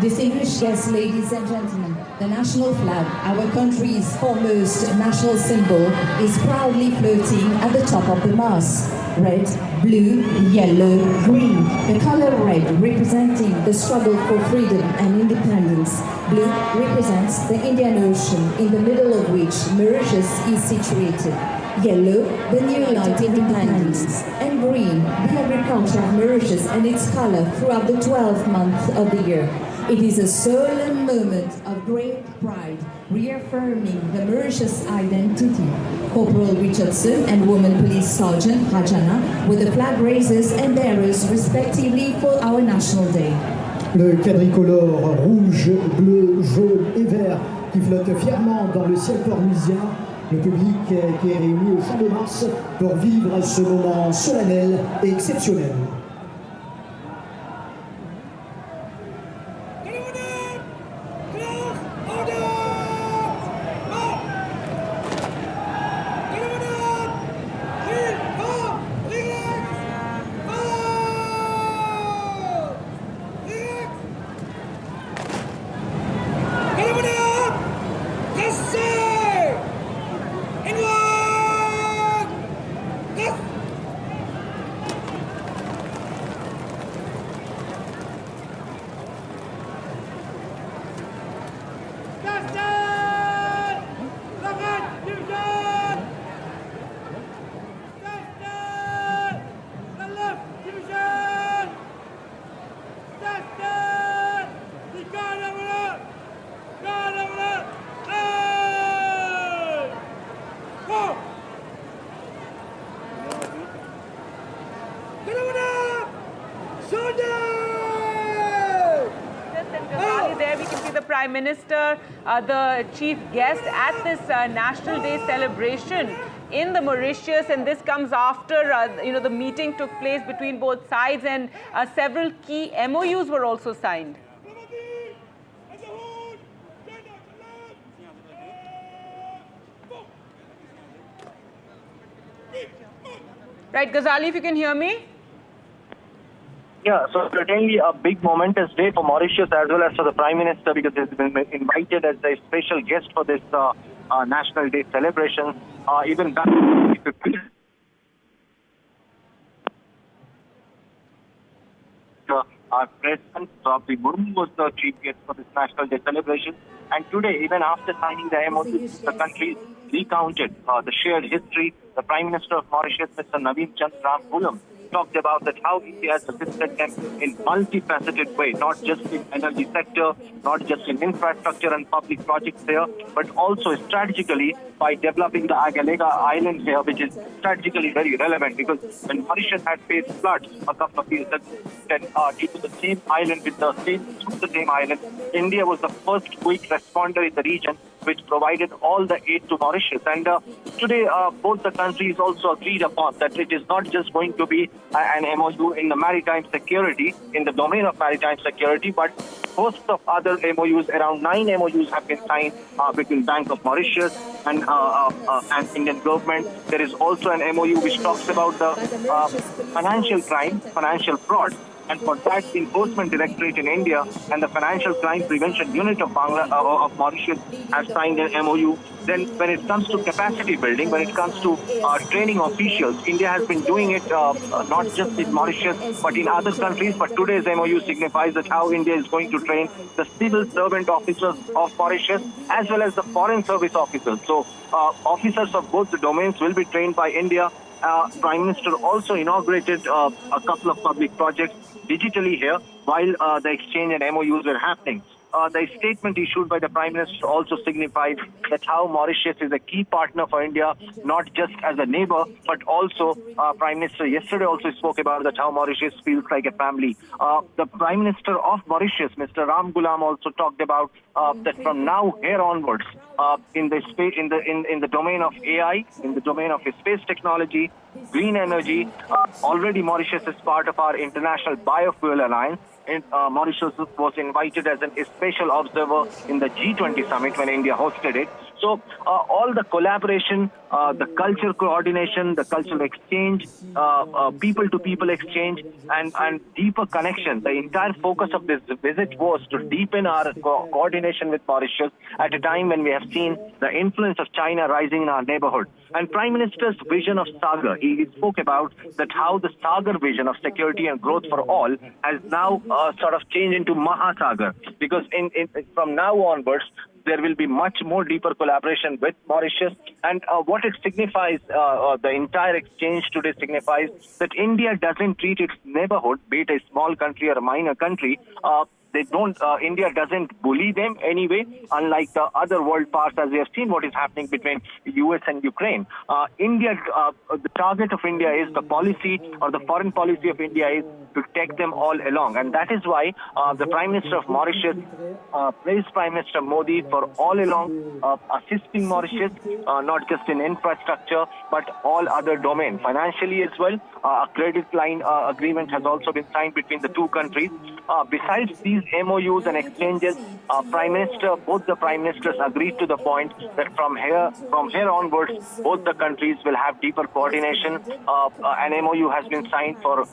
Distinguished guests, ladies and gentlemen, the national flag, our country's foremost national symbol, is proudly floating at the top of the mast. Red, blue, yellow, green. The color red representing the struggle for freedom and independence. Blue represents the Indian Ocean, in the middle of which Mauritius is situated. Yellow, the new light independence. And green, the agriculture of Mauritius and its color throughout the 12th month of the year. It is a solemn moment of great pride, reaffirming the Mauritius identity. Corporal Richardson and Woman Police Sergeant Rajana were the flag raisers and bearers respectively for our National Day. Le quadricolore rouge, bleu, jaune et vert qui flotte fièrement dans le ciel cornusien. Le public qui est réuni au Champ de Mars pour vivre ce moment solennel et exceptionnel. Prime Minister, the chief guest at this National Day celebration in the Mauritius, and this comes after the meeting took place between both sides, and several key MOUs were also signed. Right, Ghazali, if you can hear me. Yeah, so certainly a big momentous day for Mauritius as well as for the Prime Minister, because he's been invited as a special guest for this National Day celebration. Even back our President Draupadi Murmu was the chief guest for this National Day celebration. And today, even after signing the MOU, the country recounted the shared history. The Prime Minister of Mauritius, Mr. Naveen Ramgoolam, talked about that how India has assisted them in multifaceted way, not just in energy sector, not just in infrastructure and public projects here, but also strategically by developing the Agalega Island here, which is strategically very relevant, because when Mauritius had faced floods a couple of years ago, due to the same island through the same island, India was the first quick responder in the region, which provided all the aid to Mauritius. And today, both the countries also agreed upon that it is not just going to be an MOU in the maritime security, in the domain of maritime security, but host of other MOUs. Around 9 MOUs have been signed between Bank of Mauritius and Indian government. There is also an MOU which talks about the financial crime, financial fraud. And for that, the Enforcement Directorate in India and the Financial Crime Prevention Unit of Mauritius have signed an MOU. Then when it comes to capacity building, when it comes to training officials, India has been doing it not just in Mauritius, but in other countries. But today's MOU signifies that how India is going to train the civil servant officers of Mauritius as well as the foreign service officers. So officers of both the domains will be trained by India. Prime Minister also inaugurated a couple of public projects digitally here while the exchange and MOUs were happening. The statement issued by the Prime Minister also signified that how Mauritius is a key partner for India, not just as a neighbor, but also Prime Minister yesterday also spoke about that how Mauritius feels like a family. The Prime Minister of Mauritius, Mr. Ramgoolam, also talked about that from now here onwards, in the domain of AI, in the domain of space technology, green energy, already Mauritius is part of our International Biofuel Alliance. Mauritius was invited as a special observer in the G20 summit when India hosted it. So all the collaboration, the culture coordination, the cultural exchange, people-to-people exchange, and deeper connection. The entire focus of this visit was to deepen our coordination with Mauritius at a time when we have seen the influence of China rising in our neighborhood. And Prime Minister's vision of Sagar, he spoke about that how the Sagar vision of security and growth for all has now sort of changed into Mahasagar, because from now onwards, there will be much more deeper collaboration with Mauritius. And what it signifies, the entire exchange today signifies that India doesn't treat its neighborhood, be it a small country or a minor country, India doesn't bully them anyway, unlike the other world parts, as we have seen what is happening between the US and Ukraine. The target of India is the policy, or the foreign policy of India is to take them all along. And that is why the Prime Minister of Mauritius praised Prime Minister Modi for all along assisting Mauritius, not just in infrastructure, but all other domains, financially as well. A credit line agreement has also been signed between the two countries. Besides these MOUs and exchanges, both the Prime Ministers agreed to the point that from here onwards, both the countries will have deeper coordination. An MOU has been signed for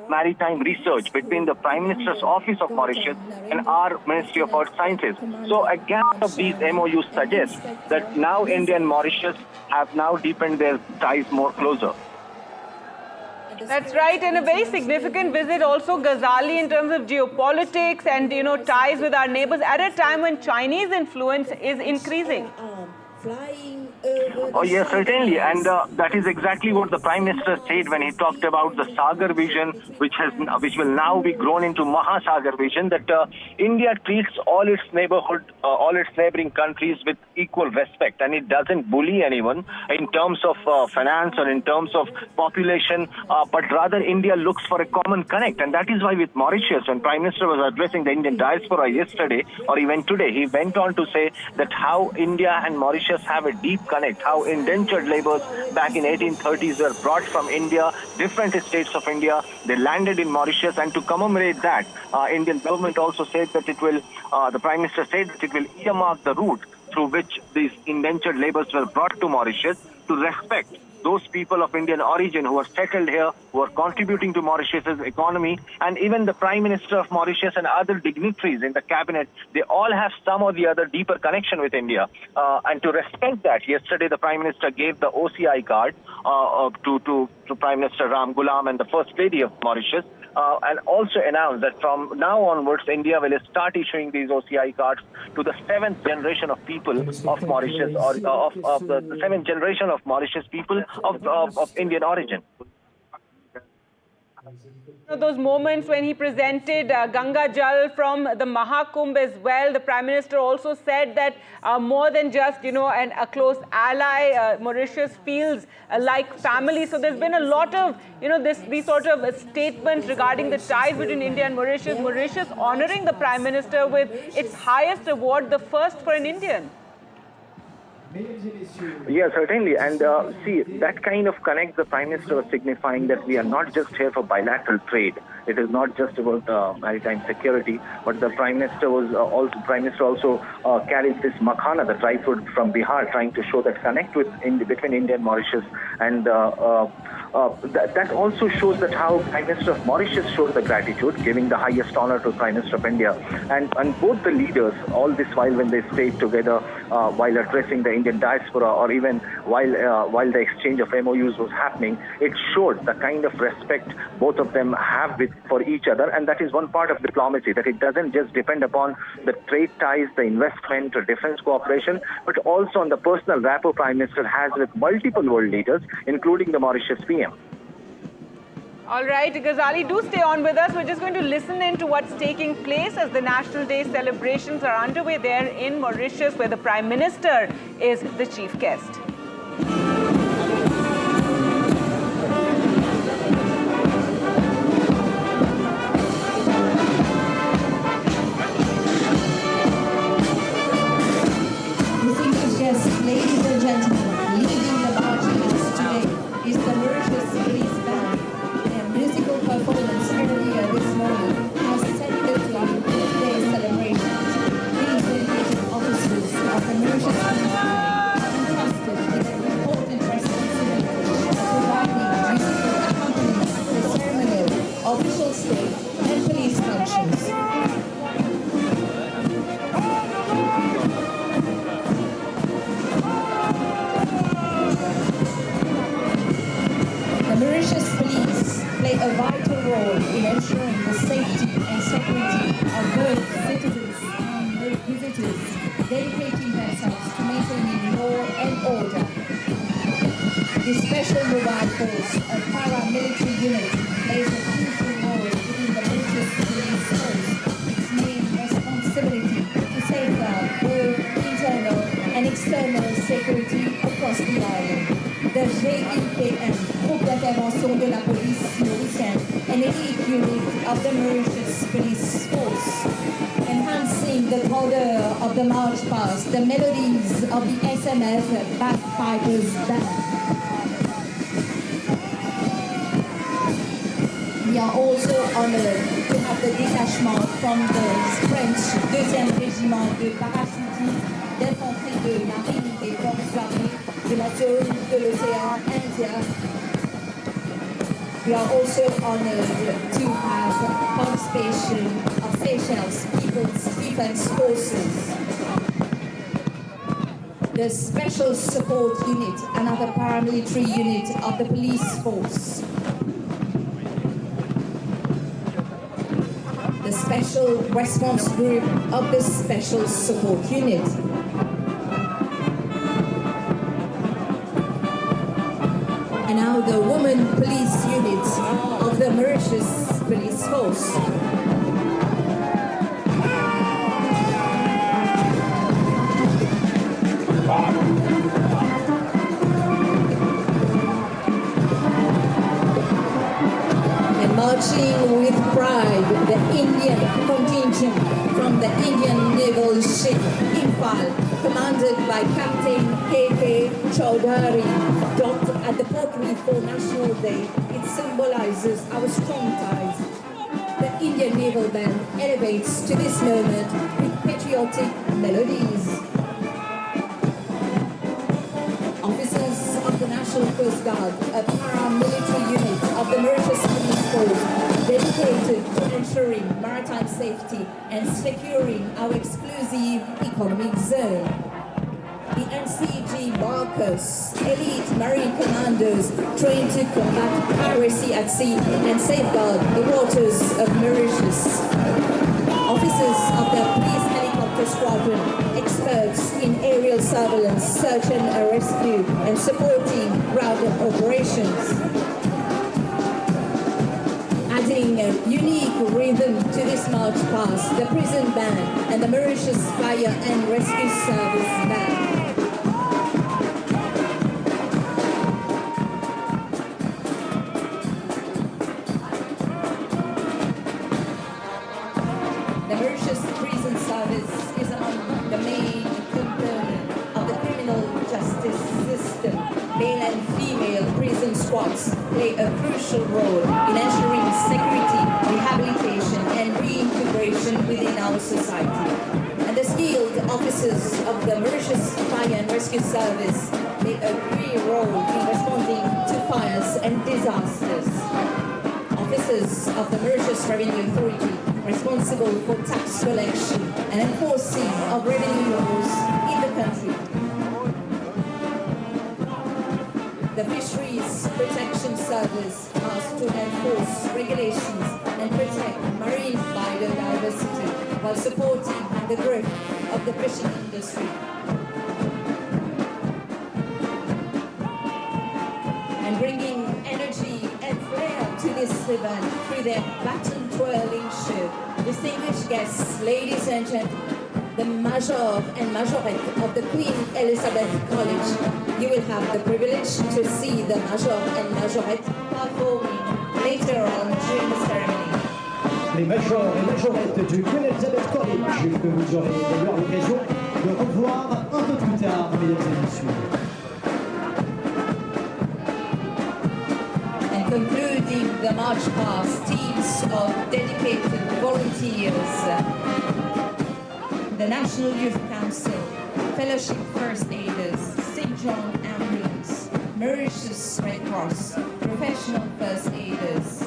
maritime research between the Prime Minister's Office of Mauritius and our Ministry of Earth Sciences. So a gap of these MOUs suggests that now India and Mauritius have now deepened their ties more closer. That's right, and a very significant visit also, Ghazali, in terms of geopolitics and, ties with our neighbors at a time when Chinese influence is increasing. Oh yes, certainly, and that is exactly what the Prime Minister said when he talked about the Sagar vision, which will now be grown into Mahasagar vision. That India treats all its neighboring countries with equal respect, and it doesn't bully anyone in terms of finance or in terms of population, but rather India looks for a common connect, and that is why with Mauritius, when Prime Minister was addressing the Indian diaspora yesterday, or even today, he went on to say that how India and Mauritius have a deep connect, how indentured laborers back in 1830s were brought from India, different states of India, they landed in Mauritius, and to commemorate that, Indian government also said that it will, the Prime Minister said that it will earmark the route through which these indentured laborers were brought to Mauritius to respect those people of Indian origin who are settled here, who are contributing to Mauritius's economy, and even the Prime Minister of Mauritius and other dignitaries in the cabinet, they all have some or the other deeper connection with India. And to respect that, yesterday the Prime Minister gave the OCI card to Prime Minister Ram Ghulam and the First Lady of Mauritius. And also announced that from now onwards, India will start issuing these OCI cards to the seventh generation of people of Mauritius, or of the seventh generation of Mauritius people of Indian origin. Those moments when he presented Ganga Jal from the Mahakumbh as well, the Prime Minister also said that more than just, a close ally, Mauritius feels like family. So there's been a lot of, these sort of statements regarding the ties between India and Mauritius. Mauritius honoring the Prime Minister with its highest award, the first for an Indian. Yeah, certainly. And see, that kind of connect the Prime Minister was signifying that we are not just here for bilateral trade. It is not just about maritime security, but the Prime Minister was also carried this makhana, the dry fruit from Bihar, trying to show that connect between India and Mauritius. And that also shows that how Prime Minister of Mauritius showed the gratitude, giving the highest honor to Prime Minister of India. And both the leaders, all this while when they stayed together, while addressing the Indian diaspora, or even while the exchange of MOUs was happening, it showed the kind of respect both of them have for each other. And that is one part of diplomacy, that it doesn't just depend upon the trade ties, the investment or defense cooperation, but also on the personal rapport Prime Minister has with multiple world leaders, including the Mauritius PM. All right, Ghazali, do stay on with us. We're just going to listen in to what's taking place as the National Day celebrations are underway there in Mauritius, where the Prime Minister is the chief guest. Distinguished guests, ladies and gentlemen, leading the march today is the Mauritius Police Band. Musical performance earlier this morning has set the clock for today's celebrations. These dedicated officers of the Mauritius Police state and police functions. The Mauritius police play a vital role in ensuring the safety and security of both citizens and visitors, dedicating themselves to maintaining law and order. The Special Mobile Force, a paramilitary unit, plays a crucial role within the Mauritius police force. Its main responsibility to safeguard both internal and external security across the island. The GIPM, Groupe d'intervention de la police mauricienne, an elite unit of the Mauritius police force, enhancing the grandeur of the march past, the melodies of the SMF bagpipers band. We are also honored to have the detachement from the French 2e Régiment de parachutistes d'infanterie de marine des forces armées de la zone de l'océan Indien. We are also honored to have participation of Seychelles People's Defense Forces. The Special Support Unit, another paramilitary unit of the police force. The Special Response Group of the Special Support Unit. And now the Women Police Unit of the Mauritius Police Force. Marching with pride, the Indian contingent from the Indian naval ship Imphal, commanded by Captain K.K. Chowdhury, docked at the Pottery for National Day. It symbolizes our strong ties. The Indian naval band elevates to this moment with patriotic melodies. Officers of the National Coast Guard, a paramilitary unit of the Mauritius Police Force, dedicated to ensuring maritime safety and securing our exclusive economic zone. The NCG Marcus, elite marine commandos trained to combat piracy at sea and safeguard the waters of Mauritius. Officers of the police helicopter squadron, experts in aerial surveillance, search and rescue, and supporting ground operations. Adding a unique rhythm to this march past, the prison band and the Mauritius Fire and Rescue Service band. The Mauritius Prison Service is among the main component of the criminal justice system. Male and female prison squads play a crucial role in ensuring security, rehabilitation, and reintegration within our society. And the skilled officers of the Mauritius Fire and Rescue Service play a key role in responding to fires and disasters. Officers of the Mauritius Revenue Authority, responsible for tax collection and enforcing of revenue laws in the country. The Fisheries Protection Service asked to enforce regulations and protect marine biodiversity while supporting the growth of the fishing industry. And bringing energy and flair to this event through their baton twirling show. Distinguished guests, ladies and gentlemen, the Major and Majorette of the Queen Elizabeth College. You will have the privilege to see the Major and Majorette performing later on during the ceremony. Les Majors et Majorettes du Queen Elizabeth College, que vous aurez d'ailleurs l'occasion de revoir un peu plus tard, mesdames et messieurs. And concluding the march past, teams of dedicated volunteers, the National Youth Council, Fellowship First Aiders, St. John Ambulance, Mauritius Red Cross, Professional First Aiders.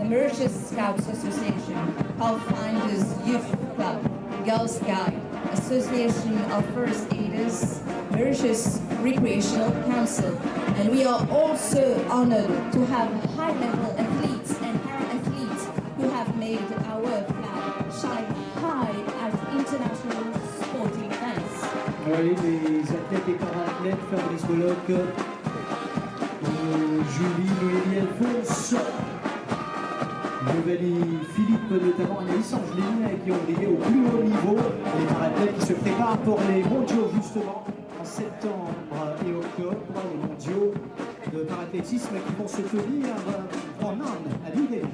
Mauritius Scouts Association, Pathfinders Youth Club, Girl Scout, Association of First Aiders, Mauritius Recreational Council. And we are also honored to have high-level athletes and para-athletes who have made our flag shine high at international sporting events. Oui, les athlètes et para-athlètes, Fabrice Bolloc, Julie, Noémie Alphonse, Nouvelle Philippe, notamment Anaïs Angeline, qui ont brillé au plus haut niveau. Les para-athlètes qui se préparent pour les mondiaux justement en septembre et octobre, les mondiaux de para-athlétisme qui vont se tenir en Inde, à New Delhi.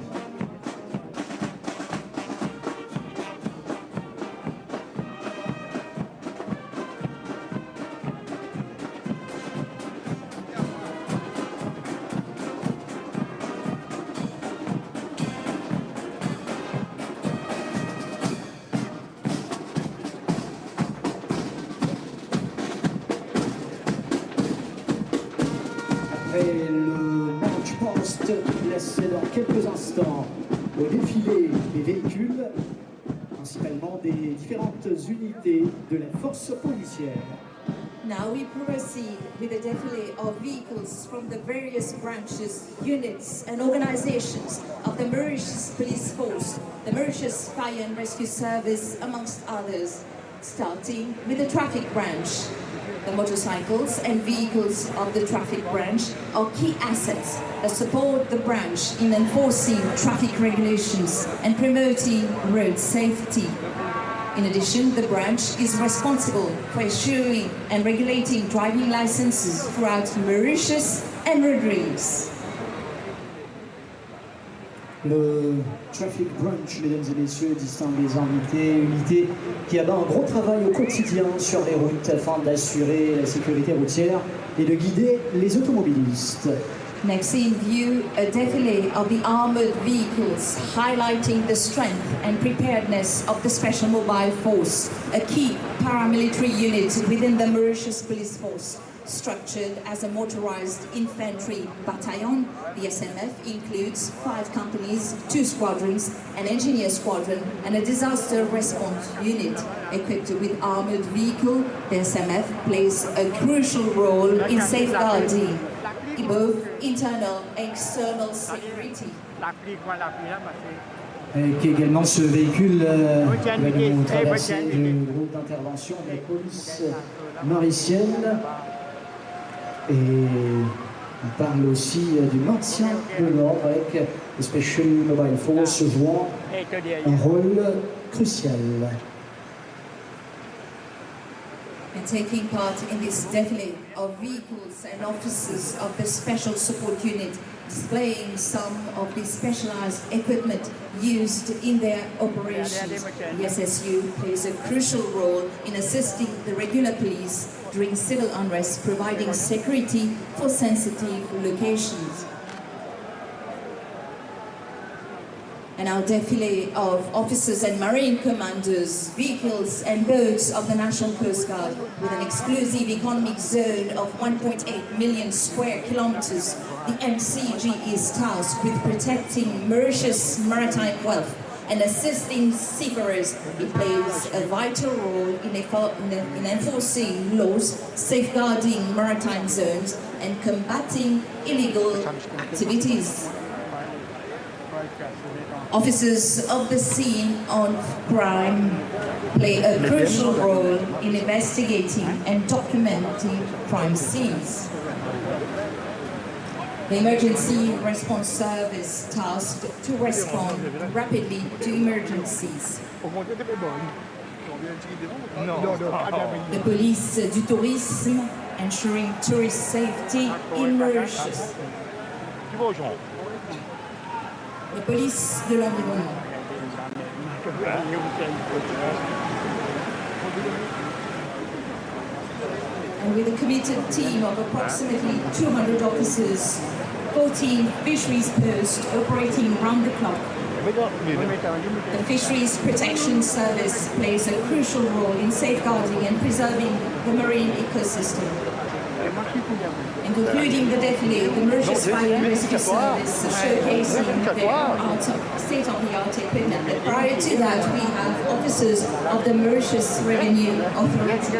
Après le match post, laisse dans quelques instants au défilé des véhicules, principalement des différentes unités de la force policière. Now we proceed with the défilé of vehicles from the various branches, units and organizations of the Mauritius Police Force, the Mauritius Fire and Rescue Service, amongst others, starting with the traffic branch. The motorcycles and vehicles of the traffic branch are key assets that support the branch in enforcing traffic regulations and promoting road safety. In addition, the branch is responsible for issuing and regulating driving licenses throughout Mauritius and Rodrigues. Le Traffic Branch, mesdames et messieurs, distingue les unités qui abat un gros travail au quotidien sur les routes afin d'assurer la sécurité routière et de guider les automobilistes. Next in view, a défilé of the armored vehicles highlighting the strength and preparedness of the Special Mobile Force, a key paramilitary unit within the Mauritius Police Force. Structured as a motorized infantry battalion, the SMF includes 5 companies, 2 squadrons, an engineer squadron, and a disaster response unit. Equipped with armored vehicle, the SMF plays a crucial role in safeguarding both internal and external security. Et également ce véhicule va nous traverser du groupe d'intervention de la police mauricienne. Et on parle aussi du maintien de l'ordre avec le Special Mobile Force jouant un rôle crucial. And taking part in this défilé of vehicles and officers of the Special Support Unit, displaying some of the specialized equipment used in their operations. The SSU plays a crucial role in assisting the regular police during civil unrest, providing security for sensitive locations. And our défilé of officers and marine commanders, vehicles and boats of the National Coast Guard with an exclusive economic zone of 1.8 million square kilometers. The NCG is tasked with protecting Mauritius' maritime wealth and assisting seafarers. It plays a vital role in enforcing laws, safeguarding maritime zones and combating illegal activities. Officers of the scene of crime play a crucial role in investigating and documenting crime scenes. The Emergency Response Service tasked to respond rapidly to emergencies. The Police du Tourisme, ensuring tourist safety in Mauritius. The Police de l'Environnement. And with a committed team of approximately 200 officers, 14 fisheries posts operating round the clock. The Fisheries Protection Service plays a crucial role in safeguarding and preserving the marine ecosystem. concluding the défilé, the Mauritius Fire and Rescue Service showcasing their state-of-the-art equipment. But prior to that, we have officers of the Mauritius Revenue Authority.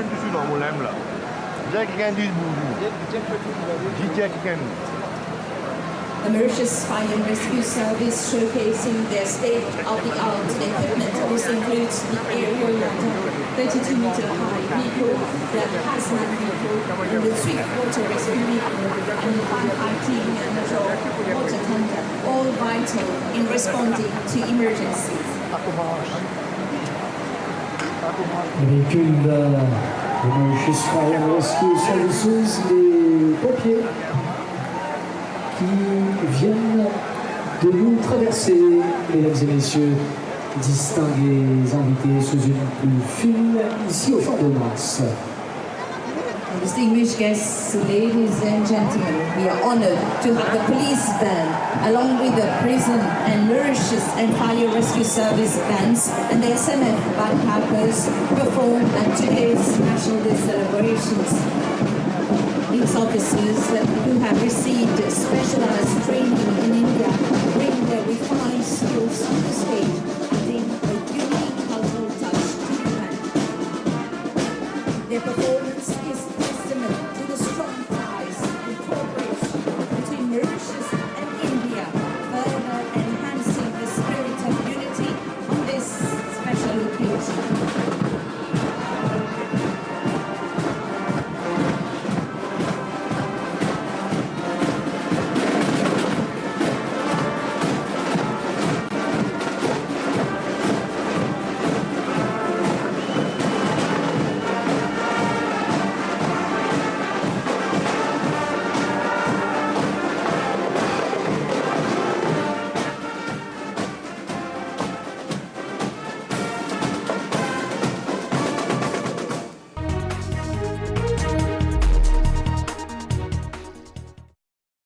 The Mauritius Fire and Rescue Service showcasing their state-of-the-art equipment. This includes the aerial ladder, 32-meter high vehicle, the hazmat vehicle, and the swift-water rescue vehicle, and the firefighting and the water tanker, all vital in responding to emergencies. Les véhicules de Mauritius Fire and Rescue Services, les pompiers qui viennent de nous traverser, mesdames et messieurs, distingués invités sous une pluie fine, ici au Champ de Mars. Distinguished guests, ladies and gentlemen, we are honored to have the police band, along with the prison and Mauritius and Fire Rescue Service bands and the SMF bagpipers perform at today's National Day celebrations. These officers who have received specialized training in India bring their refined skills to the